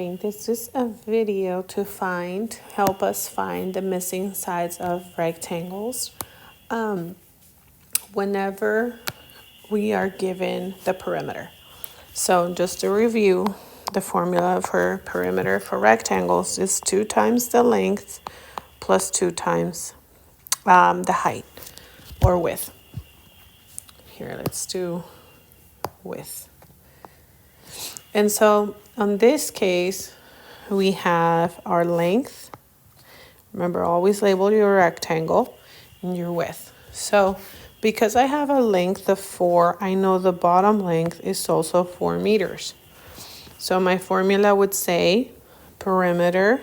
This is a video to help us find the missing sides of rectangles whenever we are given the perimeter. So just to review, the formula for perimeter for rectangles is 2 times the length plus 2 times the height or width. Here, let's do width. And so on this case, we have our length. Remember, always label your rectangle and your width. So because I have a length of 4, I know the bottom length is also 4 meters. So my formula would say perimeter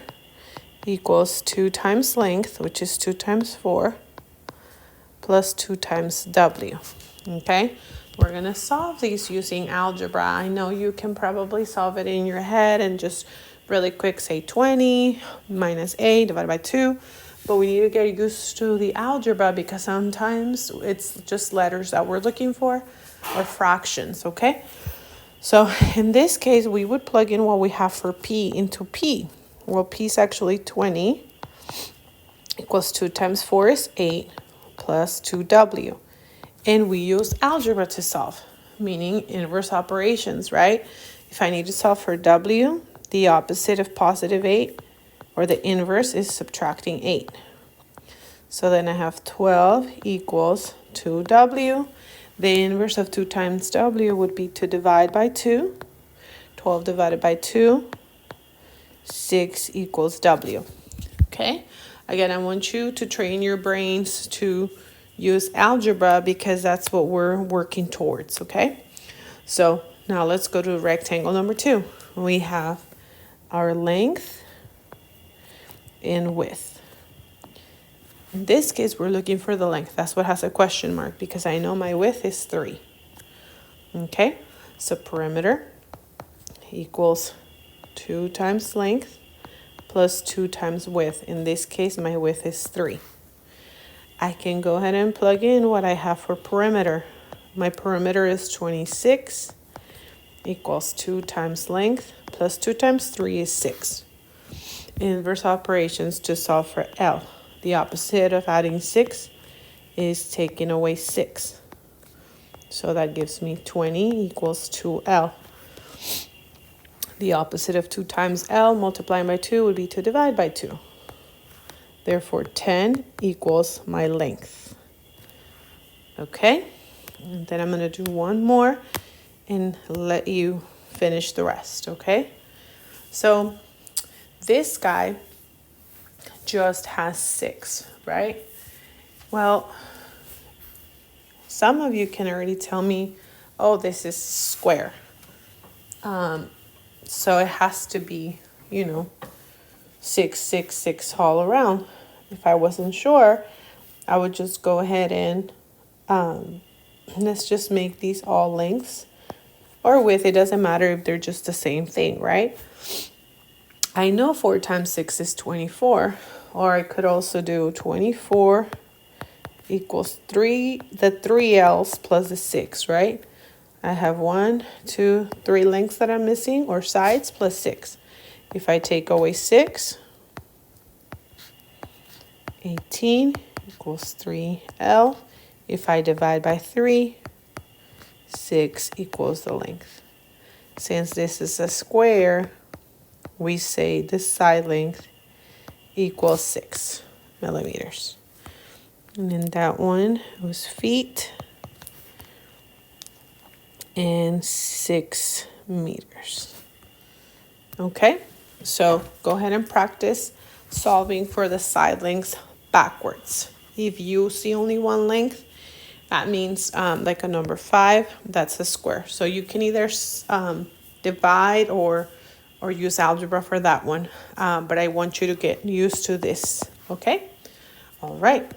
equals 2 times length, which is 2 times 4, plus 2 times W. Okay? We're going to solve these using algebra. I know you can probably solve it in your head and just really quick say 20 minus 8 divided by 2. But we need to get used to the algebra because sometimes it's just letters that we're looking for or fractions, okay? So in this case, we would plug in what we have for P into P. Well, P is actually 20 equals 2 times 4 is 8 plus 2W. And we use algebra to solve, meaning inverse operations, right? If I need to solve for W, the opposite of positive 8, or the inverse, is subtracting 8. So then I have 12 equals 2W. The inverse of 2 times W would be to divide by 2. 12 divided by 2, 6 equals W. Okay? Again, I want you to train your brains to use algebra because that's what we're working towards, okay? So now let's go to rectangle number 2. We have our length and width. In this case, we're looking for the length. That's what has a question mark because I know my width is 3. Okay? So perimeter equals 2 times length plus 2 times width. In this case, my width is 3. I can go ahead and plug in what I have for perimeter. My perimeter is 26 equals 2 times length plus 2 times 3 is 6. Inverse operations to solve for L. The opposite of adding 6 is taking away 6. So that gives me 20 equals 2L. The opposite of 2 times L multiplied by 2 would be to divide by 2. Therefore, 10 equals my length. Okay? And then I'm going to do one more and let you finish the rest, okay? So this guy just has 6, right? Well, some of you can already tell me, oh, this is square. So it has to be, 6, 6, 6 all around. If I wasn't sure, I would just go ahead and let's just make these all lengths or width. It doesn't matter if they're just the same thing, right? I know 4 times 6 is 24, or I could also do 24 equals 3, the 3 L's plus the 6, right? I have 1, 2, 3 lengths that I'm missing, or sides, plus 6. If I take away 6, 18 equals 3L. If I divide by 3, 6 equals the length. Since this is a square, we say the side length equals 6 millimeters. And then that one was feet and 6 meters. Okay, so go ahead and practice solving for the side lengths backwards. If you see only one length, that means like a number 5, that's a square. So you can either divide or use algebra for that one. But I want you to get used to this, okay? All right.